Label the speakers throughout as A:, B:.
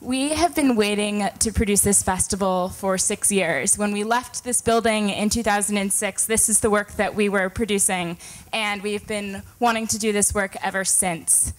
A: We have been waiting to produce this festival for 6 years. When we left this building in 2006, this is the work that we were producing, and we've been wanting to do this work ever since.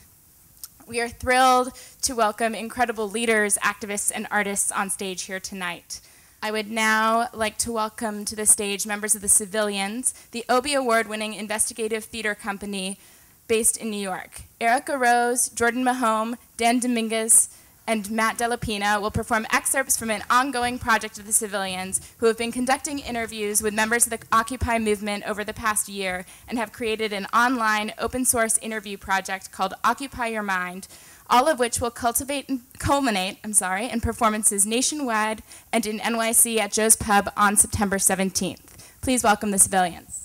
A: We are thrilled to welcome incredible leaders, activists, and artists on stage here tonight. I would now like to welcome to the stage members of the Civilians, the Obie Award-winning investigative theater company based in New York. Erika Rose, Jordan Mahome, Dan Domingues, and Matt Dellapina will perform excerpts from an ongoing project of the Civilians, who have been conducting interviews with members of the Occupy movement over the past year and have created an online open source interview project called Occupy Your Mind, all of which will culminate in performances nationwide and in NYC at Joe's Pub on September 17th. Please welcome the Civilians.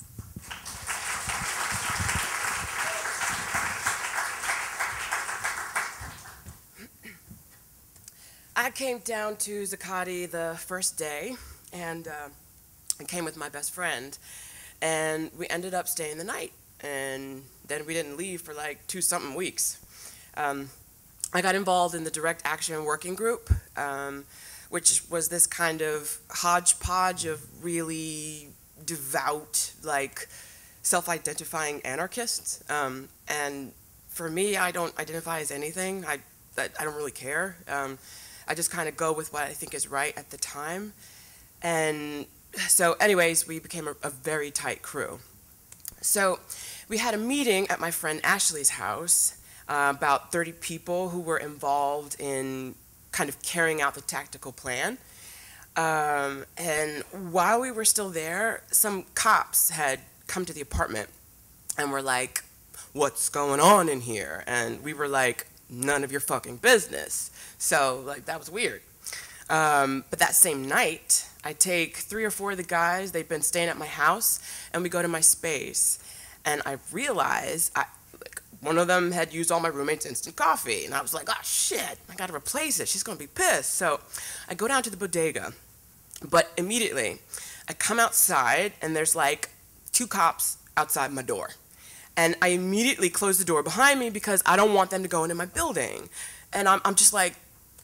B: I came down to Zuccotti the first day, and I came with my best friend, and we ended up staying the night, and then we didn't leave for like 2-something weeks. I got involved in the Direct Action Working Group, which was this kind of hodgepodge of really devout, like, self-identifying anarchists. And for me, I don't identify as anything. I don't really care. I just kind of go with what I think is right at the time. And so anyways, we became a very tight crew. So we had a meeting at my friend Ashley's house, about 30 people who were involved in kind of carrying out the tactical plan. And while we were still there, some cops had come to the apartment and were like, "What's going on in here?" And we were like, "None of your fucking business." So, like, that was weird. But that same night, I take 3 or 4 of the guys, they'd been staying at my house, and we go to my space. And I realize, one of them had used all my roommate's instant coffee. And I was like, oh, shit, I gotta replace it. She's gonna be pissed. So I go down to the bodega. But immediately, I come outside, and there's like 2 cops outside my door. And I immediately close the door behind me because I don't want them to go into my building. And I'm just like,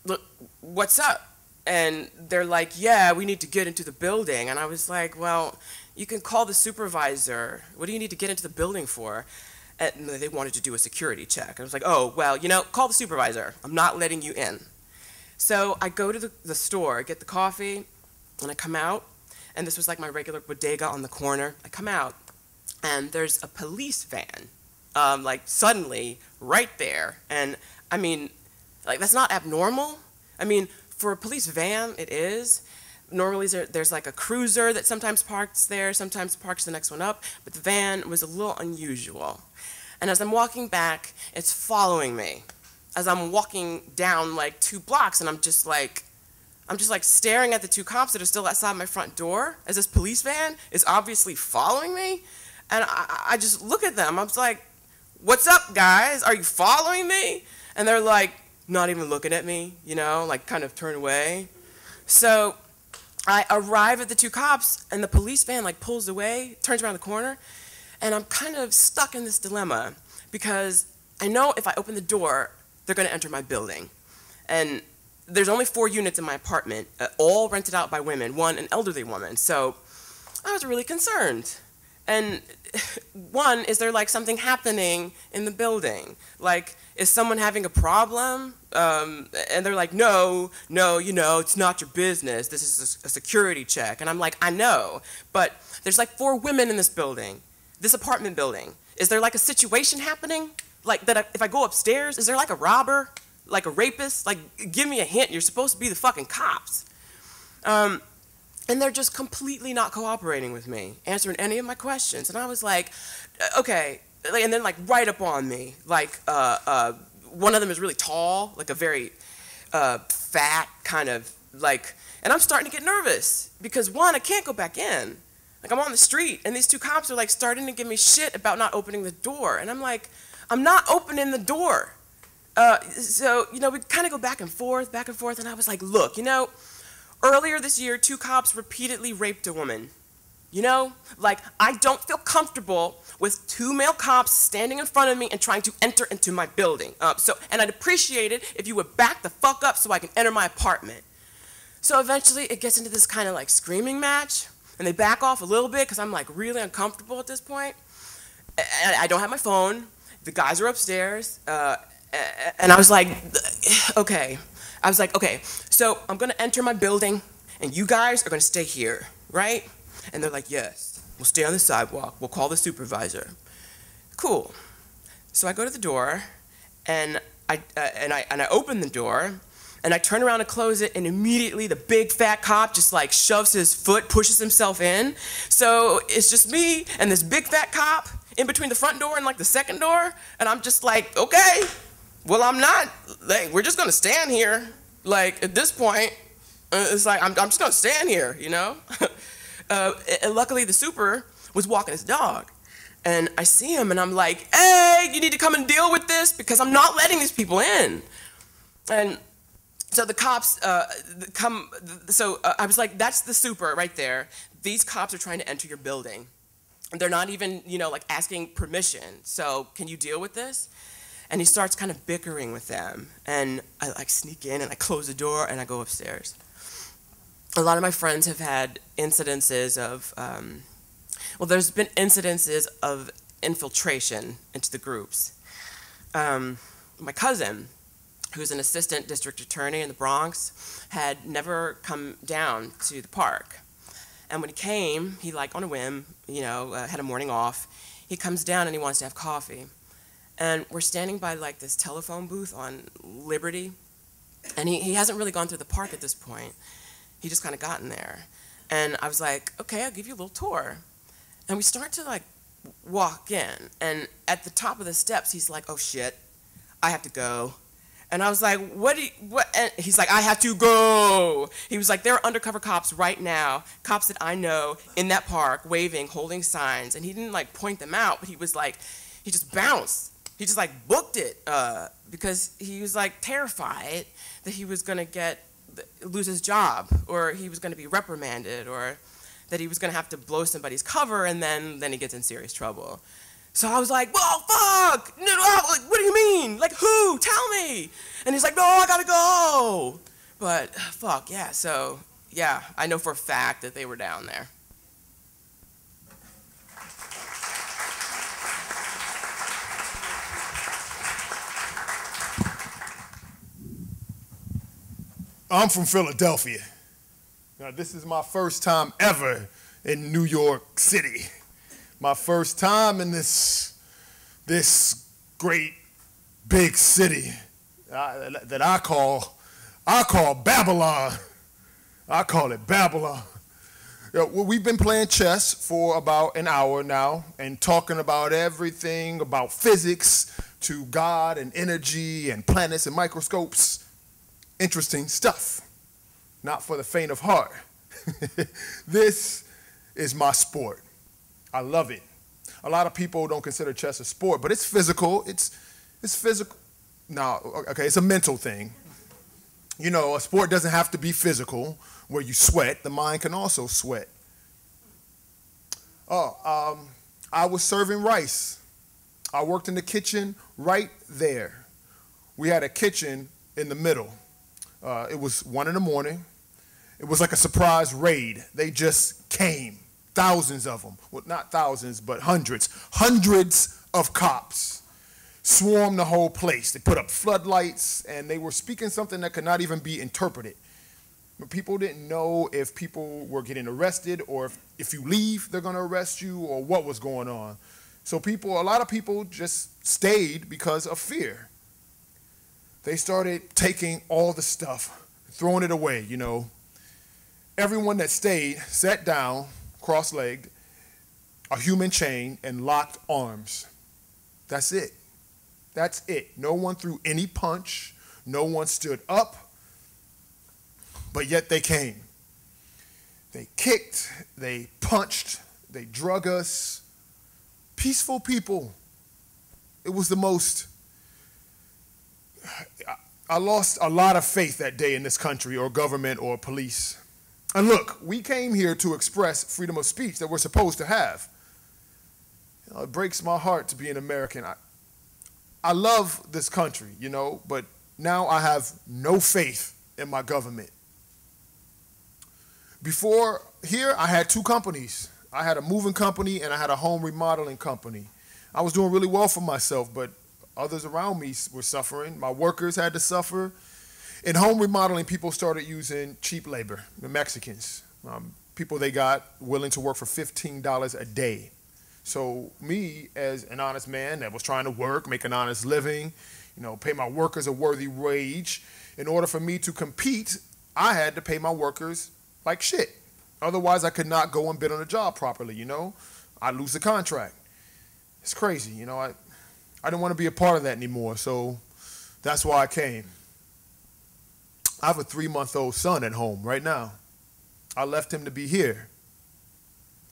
B: "Look, what's up?" And they're like, "Yeah, we need to get into the building." And I was like, "Well, you can call the supervisor. What do you need to get into the building for?" And they wanted to do a security check. I was like, "Oh, well, you know, call the supervisor. I'm not letting you in." So I go to the store, get the coffee, and I come out. And this was like my regular bodega on the corner. I come out. And there's a police van, like, suddenly, right there. And, I mean, like, that's not abnormal. I mean, for a police van, it is. Normally, there's like a cruiser that sometimes parks there, sometimes parks the next one up. But the van was a little unusual. And as I'm walking back, it's following me. As I'm walking down, like, 2 blocks, and I'm just like staring at the 2 cops that are still outside my front door, as this police van is obviously following me. And I just look at them. I was like, "What's up, guys? Are you following me?" And they're like, not even looking at me, you know, like kind of turn away. So I arrive at the 2 cops, and the police van like pulls away, turns around the corner, and I'm kind of stuck in this dilemma because I know if I open the door, they're going to enter my building. And there's only 4 units in my apartment, all rented out by women, one an elderly woman. So I was really concerned. And one, is there like something happening in the building? Like, is someone having a problem? And they're like, no, you know, it's not your business. This is a security check. And I'm like, I know, but there's like 4 women in this building, this apartment building. Is there like a situation happening? Like that if I go upstairs, is there like a robber, like a rapist? Like, give me a hint, you're supposed to be the fucking cops. And they're just completely not cooperating with me, answering any of my questions. And I was like, okay. And then like right up on me, like one of them is really tall, like a very fat kind of like, and I'm starting to get nervous because one, I can't go back in. Like I'm on the street and these 2 cops are like starting to give me shit about not opening the door. And I'm like, I'm not opening the door. So, you know, we kind of go back and forth, and I was like, look, you know, earlier this year, 2 cops repeatedly raped a woman. You know, like I don't feel comfortable with 2 male cops standing in front of me and trying to enter into my building. And I'd appreciate it if you would back the fuck up so I can enter my apartment. So eventually it gets into this kind of like screaming match, and they back off a little bit because I'm like really uncomfortable at this point. And I don't have my phone. The guys are upstairs, and I was like, okay. I was like, okay, so I'm gonna enter my building, and you guys are gonna stay here, right? And they're like, yes, we'll stay on the sidewalk. We'll call the supervisor. Cool. So I go to the door, and I open the door, and I turn around to close it, and immediately the big fat cop just like shoves his foot, pushes himself in. So it's just me and this big fat cop in between the front door and like the second door, and I'm just like, okay, well I'm not, like, we're just gonna stand here. Like at this point, it's like I'm just gonna stand here, you know. And luckily the super was walking his dog, and I see him and I'm like, hey, you need to come and deal with this because I'm not letting these people in. And so the cops come, so I was like, that's the super right there. These cops are trying to enter your building. They're not even, you know, like asking permission. So can you deal with this? And he starts kind of bickering with them. And I like sneak in and I close the door and I go upstairs. A lot of my friends have had incidences of, well, there's been incidences of infiltration into the groups. My cousin, who's an assistant district attorney in the Bronx, had never come down to the park. And when he came, he like on a whim, you know, had a morning off. He comes down and he wants to have coffee. And we're standing by like this telephone booth on Liberty. And he hasn't really gone through the park at this point. He just kind of gotten there. And I was like, okay, I'll give you a little tour. And we start to like walk in. And at the top of the steps, he's like, oh shit, I have to go. And I was like, what? And he's like, I have to go. He was like, there are undercover cops right now, cops that I know in that park, waving, holding signs. And he didn't like point them out, but he was like, he just bounced. He just like booked it because he was like terrified that he was gonna lose his job, or he was gonna be reprimanded, or that he was gonna have to blow somebody's cover, and then he gets in serious trouble. So I was like, well, fuck, no, like, what do you mean? Like, who? Tell me. And he's like, no, I gotta go. But fuck, yeah, so, yeah, I know for a fact that they were down there.
C: I'm from Philadelphia. Now, this is my first time ever in New York City. My first time in this great big city that I call Babylon. I call it Babylon. Well, we've been playing chess for about an hour now and talking about everything about physics to God and energy and planets and microscopes. Interesting stuff. Not for the faint of heart. This is my sport. I love it. A lot of people don't consider chess a sport, but it's physical. It's physical. No, okay, it's a mental thing. You know, a sport doesn't have to be physical, where you sweat. The mind can also sweat. I was serving rice. I worked in the kitchen right there. We had a kitchen in the middle. It was 1 in the morning. It was like a surprise raid. They just came. Thousands of them. Well, not thousands, but hundreds. Hundreds of cops swarmed the whole place. They put up floodlights, and they were speaking something that could not even be interpreted. But people didn't know if people were getting arrested, or if you leave, they're going to arrest you, or what was going on. So a lot of people just stayed because of fear. They started taking all the stuff, throwing it away, you know. Everyone that stayed sat down, cross-legged, a human chain, and locked arms. That's it. That's it. No one threw any punch. No one stood up. But yet they came. They kicked, they punched, they drug us. Peaceful people. It was the most... I lost a lot of faith that day in this country, or government, or police. And look, we came here to express freedom of speech that we're supposed to have. You know, it breaks my heart to be an American. I love this country, you know, but now I have no faith in my government. Before here, I had 2 companies. I had a moving company and I had a home remodeling company. I was doing really well for myself, but others around me were suffering. My workers had to suffer. In home remodeling, people started using cheap labor, the Mexicans, people they got willing to work for $15 a day. So me, as an honest man that was trying to work, make an honest living, you know, pay my workers a worthy wage, in order for me to compete, I had to pay my workers like shit. Otherwise, I could not go and bid on a job properly, you know? I'd lose the contract. It's crazy, you know? I didn't want to be a part of that anymore, so that's why I came. I have a 3-month-old son at home right now. I left him to be here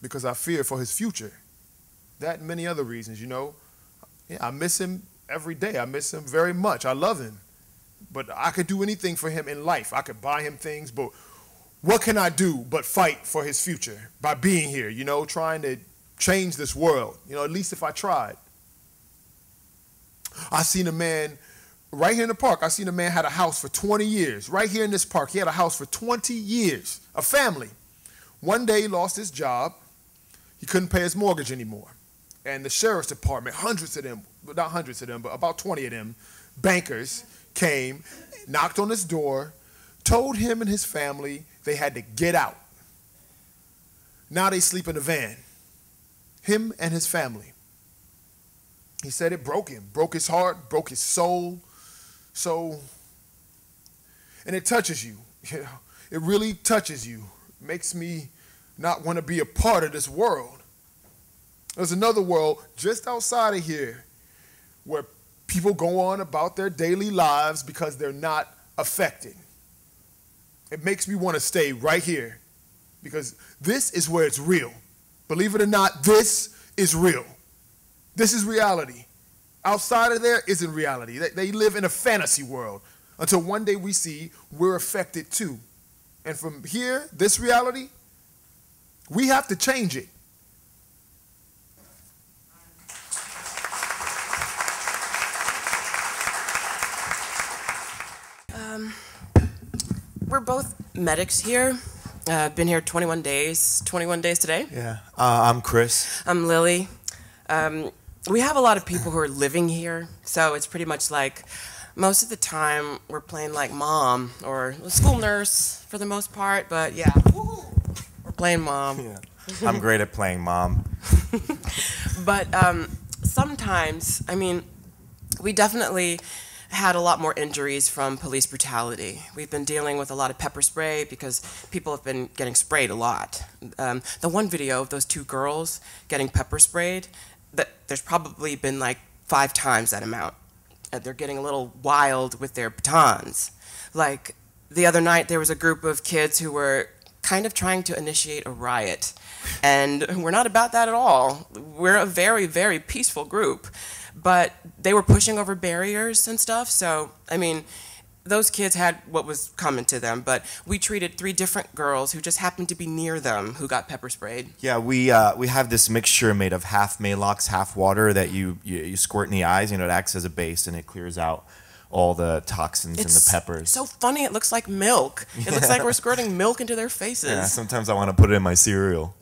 C: because I fear for his future. That and many other reasons, you know. Yeah, I miss him every day. I miss him very much. I love him. But I could do anything for him in life. I could buy him things, but what can I do but fight for his future by being here, you know, trying to change this world, you know, at least if I tried. I seen a man right here in the park. I seen a man had a house for 20 years. Right here in this park, he had a house for 20 years, a family. One day he lost his job. He couldn't pay his mortgage anymore. And the sheriff's department, hundreds of them, not hundreds of them, but about 20 of them, bankers came, knocked on his door, told him and his family they had to get out. Now they sleep in a van, him and his family. He said it broke him, broke his heart, broke his soul. So, and it touches you, you know, it really touches you. It makes me not want to be a part of this world. There's another world just outside of here where people go on about their daily lives because they're not affected. It makes me want to stay right here because this is where it's real. Believe it or not, this is real. This is reality. Outside of there isn't reality. They live in a fantasy world until one day we see we're affected too. And from here, this reality, we have to change it.
B: We're both medics here. Been here 21 days. 21 days today.
D: Yeah. I'm Chris.
B: I'm Lily. We have a lot of people who are living here, so it's pretty much like most of the time we're playing like mom or a school nurse for the most part, but yeah, we're playing mom.
D: Yeah. I'm great at playing mom.
B: But sometimes, I mean, we definitely had a lot more injuries from police brutality. We've been dealing with a lot of pepper spray because people have been getting sprayed a lot. The one video of those 2 girls getting pepper sprayed, there's probably been like 5 times that amount. They're getting a little wild with their batons. Like the other night, there was a group of kids who were kind of trying to initiate a riot. And we're not about that at all. We're a very, very peaceful group. But they were pushing over barriers and stuff, so, I mean, those kids had what was coming to them, but we treated 3 different girls who just happened to be near them who got pepper sprayed.
D: Yeah, we have this mixture made of half Malox, half water that you squirt in the eyes, you know, it acts as a base and it clears out all the toxins and the peppers.
B: It's so funny, it looks like milk. It looks like we're squirting milk into their faces.
D: Yeah, sometimes I want to put it in my cereal.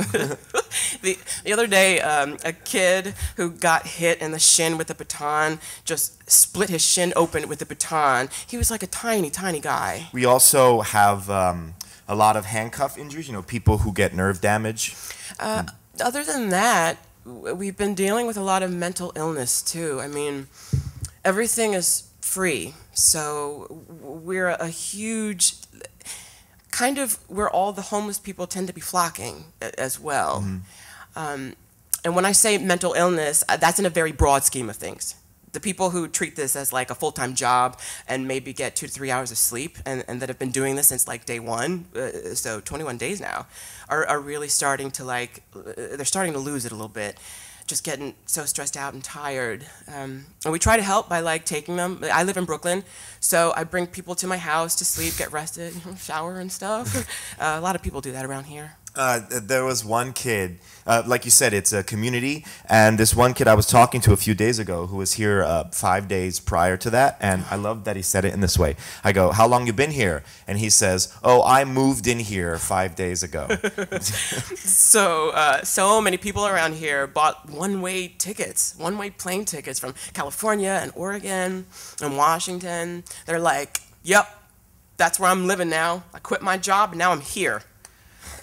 B: The other day, a kid who got hit in the shin with a baton just split his shin open with a baton. He was like a tiny, tiny guy.
D: We also have a lot of handcuff injuries, you know, people who get nerve damage.
B: Other than that, we've been dealing with a lot of mental illness too. I mean, everything is free, so we're a huge kind of where all the homeless people tend to be flocking as well. Mm-hmm. And when I say mental illness, that's in a very broad scheme of things. The people who treat this as like a full-time job and maybe get 2 to 3 hours of sleep and that have been doing this since like day 1, so 21 days now, are really starting to they're starting to lose it a little bit. just getting so stressed out and tired. And we try to help by like taking them. I live in Brooklyn, so I bring people to my house to sleep, get rested, shower and stuff. A lot of people do that around here.
D: There was one kid, like you said, it's a community, and this one kid I was talking to a few days ago who was here 5 days prior to that, and I love that he said it in this way. I go, how long you been here? And he says, oh, I moved in here 5 days ago.
B: So many people around here bought one-way tickets, one-way plane tickets from California and Oregon and Washington. They're like, yep, that's where I'm living now. I quit my job and now I'm here.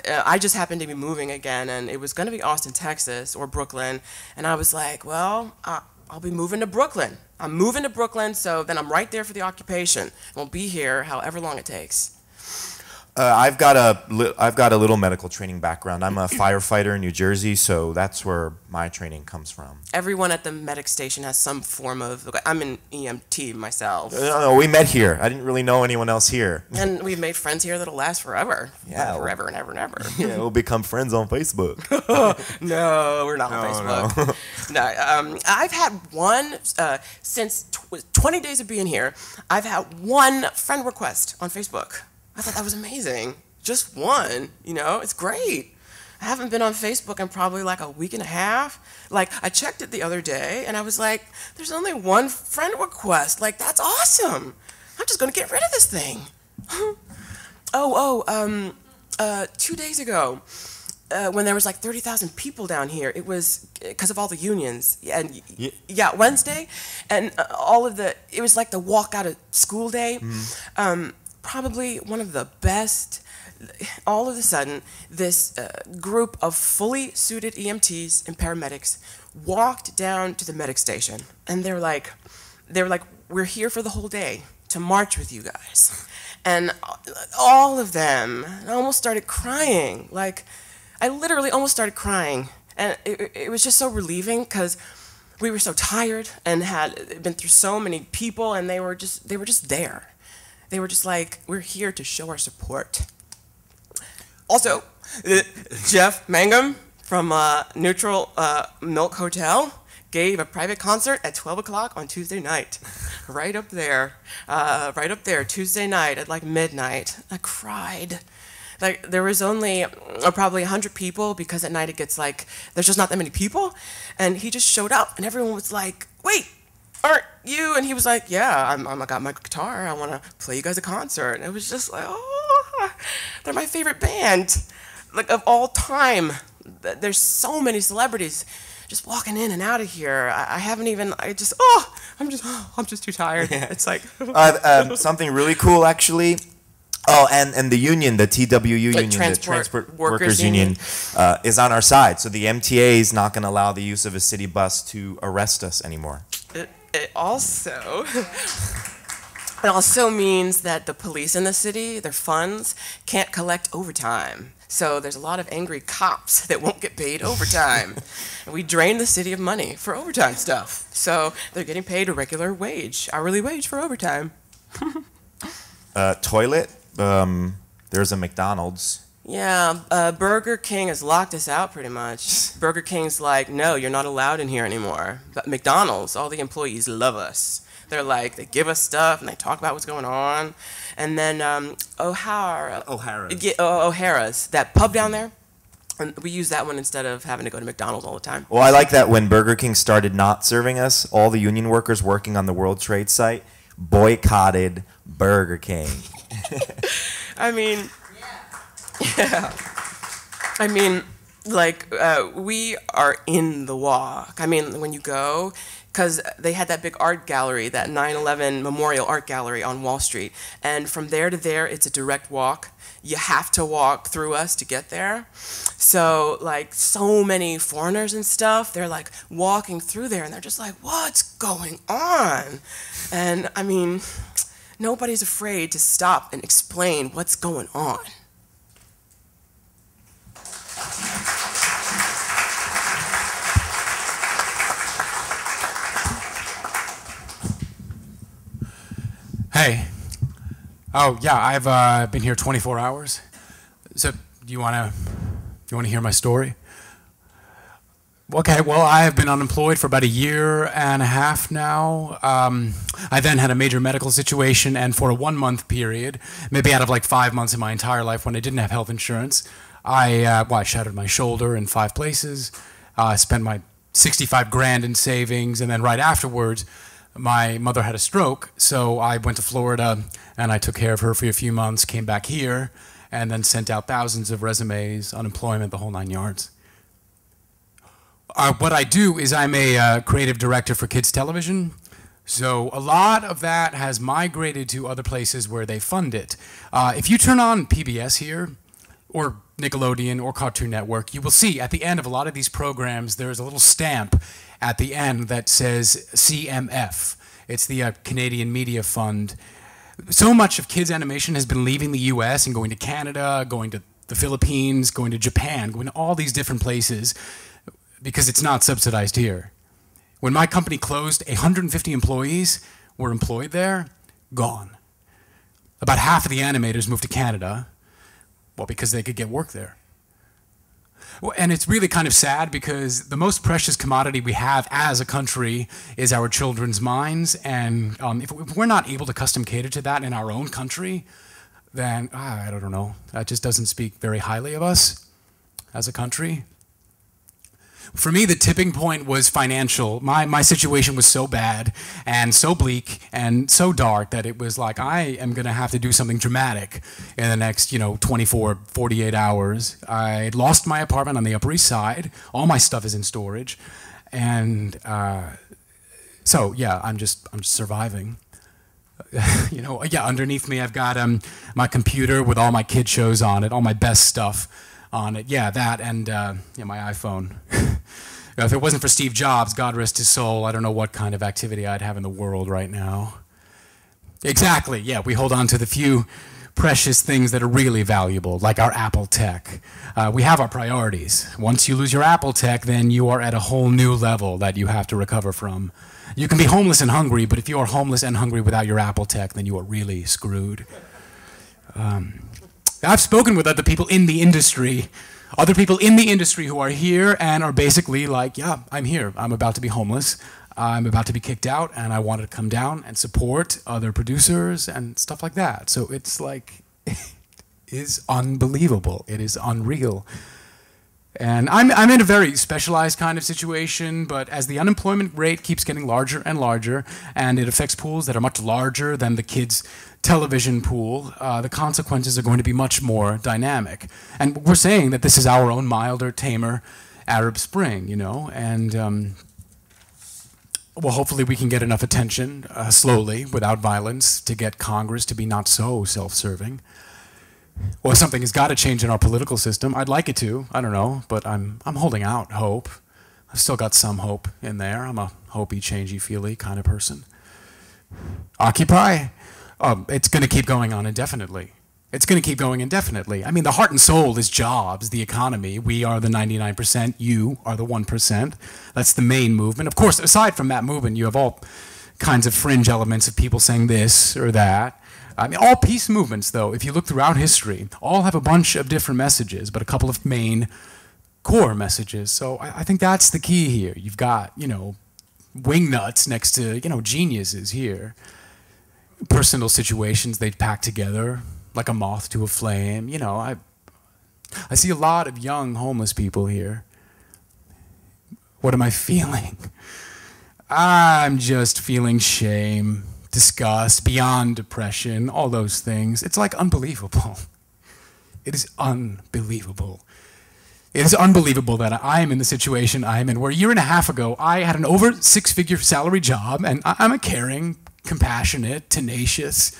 B: I just happened to be moving again, and it was going to be Austin, Texas, or Brooklyn, and I was like, well, I'll be moving to Brooklyn. I'm moving to Brooklyn, so then I'm right there for the occupation. We'll be here however long it takes.
D: I've got a little medical training background. I'm a firefighter in New Jersey, so that's where my training comes from.
B: Everyone at the medic station has some form of, I'm an EMT myself.
D: No, we met here. I didn't really know anyone else here.
B: And we've made friends here that'll last forever.
D: Yeah.
B: Forever and ever and ever.
D: Yeah, we'll become friends on Facebook.
B: No, we're not on Facebook. No, I've had one, since 20 days of being here, I've had one friend request on Facebook. I thought that was amazing. Just one, you know, it's great. I haven't been on Facebook in probably like a week and a half. Like, I checked it the other day, and I was like, there's only one friend request. Like, that's awesome. I'm just going to get rid of this thing. 2 days ago, when there was like 30,000 people down here, it was because of all the unions. And yeah, Wednesday, and it was like the walk out of school day. Probably one of the best. All of a sudden, this group of fully suited EMTs and paramedics walked down to the medic station, and they were like, we're here for the whole day to march with you guys. And all of them, I almost started crying. Like, I literally almost started crying, and it was just so relieving because we were so tired and had been through so many people, and they were just there. They were just like, we're here to show our support. Also, Jeff Mangum from Neutral Milk Hotel gave a private concert at 12 o'clock on Tuesday night. Right up there, Tuesday night at like midnight. I cried. Like, there was only probably 100 people because at night it gets like, there's just not that many people. And he just showed up and everyone was like, wait, aren't you? And he was like, yeah, I got my guitar. I want to play you guys a concert. And it was just like, oh, they're my favorite band, like, of all time. There's so many celebrities just walking in and out of here. I'm just too tired. Yeah. It's like
D: something really cool, actually. Oh, and the union, the TWU union, the Transport Workers Union, is on our side. So the MTA is not going to allow the use of a city bus to arrest us anymore.
B: It also means that the police in the city, their funds, can't collect overtime. So there's a lot of angry cops that won't get paid overtime. We drain the city of money for overtime stuff. So they're getting paid a regular wage, hourly wage for overtime.
D: Toilet, there's a McDonald's.
B: Yeah, Burger King has locked us out pretty much. Burger King's like, no, you're not allowed in here anymore. But McDonald's, all the employees love us. They're like, they give us stuff and they talk about what's going on. And then O'Hara's, that pub down there, and we use that one instead of having to go to McDonald's all the time.
D: Well, I like that when Burger King started not serving us, all the union workers working on the World Trade site boycotted Burger King.
B: I mean... Yeah. I mean, like, we are in the walk. I mean, when you go, because they had that big art gallery, that 9/11 Memorial Art Gallery on Wall Street, and from there to there, it's a direct walk. You have to walk through us to get there. So, like, so many foreigners and stuff, they're, like, walking through there, and they're just like, what's going on? And, I mean, nobody's afraid to stop and explain what's going on.
E: Hey. Oh yeah, I've been here 24 hours. So do you wanna hear my story? Okay, well, I have been unemployed for about a year and a half now. I then had a major medical situation, and for a 1 month period, maybe out of like 5 months in my entire life when I didn't have health insurance, I shattered my shoulder in 5 places. I spent my 65 grand in savings, and then right afterwards, my mother had a stroke, so I went to Florida, and I took care of her for a few months, came back here, and then sent out thousands of resumes, unemployment, the whole 9 yards. What I do is I'm a creative director for kids television. So a lot of that has migrated to other places where they fund it. If you turn on PBS here, or Nickelodeon, or Cartoon Network, you will see at the end of a lot of these programs, there's a little stamp at the end that says CMF. It's the Canadian Media Fund. So much of kids animation has been leaving the US and going to Canada, going to the Philippines, going to Japan, going to all these different places, because it's not subsidized here. When my company closed, 150 employees were employed there, gone. About half of the animators moved to Canada, well, because they could get work there. Well, and it's really kind of sad because the most precious commodity we have as a country is our children's minds, and if we're not able to custom cater to that in our own country, then I don't know, that just doesn't speak very highly of us as a country. For me, the tipping point was financial. My situation was so bad and so bleak and so dark that it was like, I am going to have to do something dramatic in the next, 24, 48 hours. I lost my apartment on the Upper East Side. All my stuff is in storage. And so, yeah, I'm just surviving. Underneath me, I've got my computer with all my kid shows on it, all my best stuff on it. Yeah, that and my iPhone. If it wasn't for Steve Jobs, God rest his soul, I don't know what kind of activity I'd have in the world right now. Exactly, yeah, we hold on to the few precious things that are really valuable, like our Apple tech. We have our priorities. Once you lose your Apple tech, then you are at a whole new level that you have to recover from. You can be homeless and hungry, but if you are homeless and hungry without your Apple tech, then you are really screwed. I've spoken with other people in the industry who are here and are basically like, yeah, I'm here. I'm about to be homeless. I'm about to be kicked out, and I wanted to come down and support other producers and stuff like that. So it's like, it is unbelievable. It is unreal. And I'm in a very specialized kind of situation, but as the unemployment rate keeps getting larger and larger, and it affects pools that are much larger than the kids' television pool, the consequences are going to be much more dynamic. And we're saying that this is our own milder, tamer Arab Spring, and well, hopefully we can get enough attention slowly, without violence, to get Congress to be not so self-serving. Well, something has got to change in our political system. I'd like it to, I don't know, but I'm holding out hope. I've still got some hope in there. I'm a hopey, changey, feely kind of person. Occupy. It's going to keep going on indefinitely. It's going to keep going indefinitely. I mean, the heart and soul is jobs, the economy. We are the 99%. You are the 1%. That's the main movement. Of course, aside from that movement, you have all kinds of fringe elements of people saying this or that. I mean, all peace movements, though, if you look throughout history, all have a bunch of different messages, but a couple of main core messages. So I think that's the key here. You've got, wingnuts next to, geniuses here. Personal situations they've packed together like a moth to a flame. I see a lot of young homeless people here. What am I feeling? I'm just feeling shame, disgust, beyond depression, all those things. It's like unbelievable. It is unbelievable. It is unbelievable that I am in the situation I am in, where a year and a half ago, I had an over 6-figure salary job, and I'm a caring, compassionate, tenacious,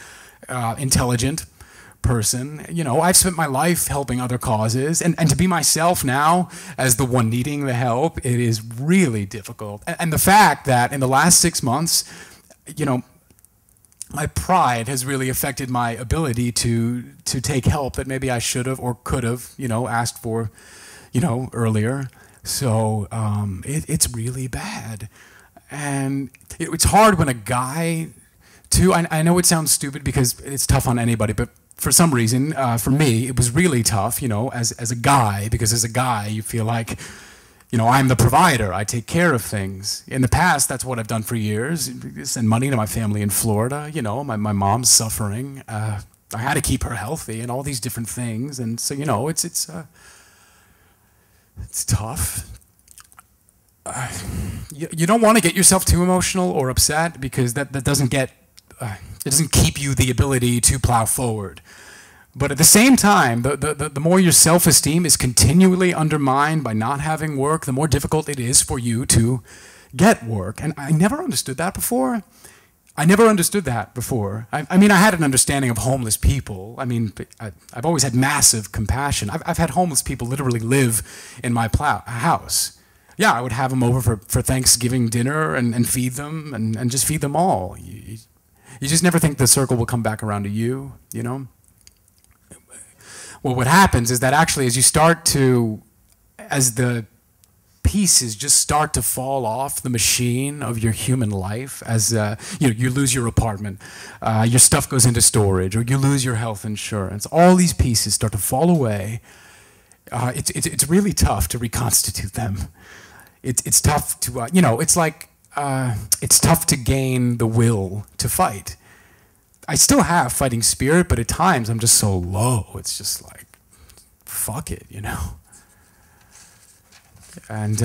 E: intelligent person. I've spent my life helping other causes, and to be myself now as the one needing the help, it is really difficult. And the fact that in the last 6 months, my pride has really affected my ability to take help that maybe I should have or could have, asked for, earlier. So it's really bad. And it's hard when a guy, too, I know it sounds stupid because it's tough on anybody, but for some reason, for me, it was really tough, as a guy, because as a guy, you feel like you know, I'm the provider. I take care of things. In the past, that's what I've done for years. Send money to my family in Florida. You know, my mom's suffering. I had to keep her healthy and all these different things. And so, you know, it's tough. You don't want to get yourself too emotional or upset because that doesn't get, it doesn't keep you the ability to plow forward. But at the same time, the more your self-esteem is continually undermined by not having work, the more difficult it is for you to get work. And I never understood that before. I mean, I had an understanding of homeless people. I mean, I've always had massive compassion. I've had homeless people literally live in my house. Yeah, I would have them over for Thanksgiving dinner and feed them and just feed them all. You just never think the circle will come back around to you, you know? Well, what happens is that actually as the pieces just start to fall off the machine of your human life, as you lose your apartment, your stuff goes into storage, or you lose your health insurance, all these pieces start to fall away. It's really tough to reconstitute them. It's tough to, you know, it's like, it's tough to gain the will to fight. I still have fighting spirit, but at times I'm just so low. It's just like, fuck it, you know. And,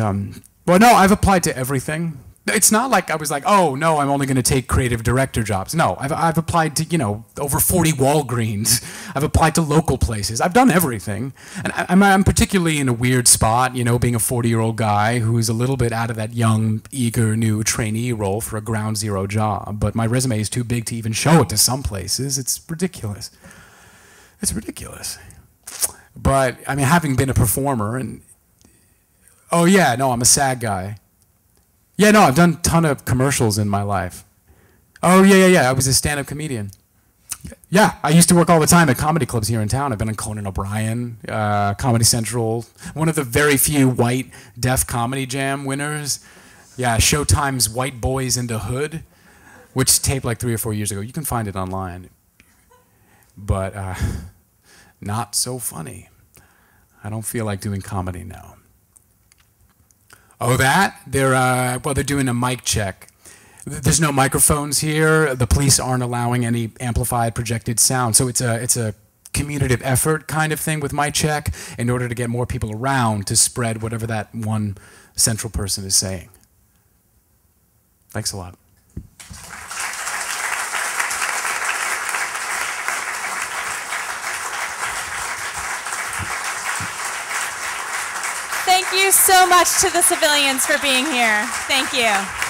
E: well, no, I've applied to everything. It's not like I was like, oh, no, I'm only going to take creative director jobs. No, I've applied to, you know, over 40 Walgreens. I've applied to local places. I've done everything. And I'm particularly in a weird spot, you know, being a 40-year-old guy who's a little bit out of that young, eager, new trainee role for a ground zero job. But my resume is too big to even show it to some places. It's ridiculous. It's ridiculous. But, I mean, having been a performer and, oh, yeah, no, I'm a SAG guy. Yeah, no, I've done a ton of commercials in my life. Oh, yeah, I was a stand-up comedian. Yeah, I used to work all the time at comedy clubs here in town. I've been on Conan O'Brien, Comedy Central, one of the very few white Def Comedy Jam winners. Yeah, Showtime's White Boys into Hood, which taped like 3 or 4 years ago. You can find it online. But not so funny. I don't feel like doing comedy now. Oh, that? They're doing a mic check. There's no microphones here. The police aren't allowing any amplified projected sound. So it's a commutative effort kind of thing with mic check in order to get more people around to spread whatever that one central person is saying. Thanks a lot.
A: Thank you so much to the Civilians for being here. Thank you.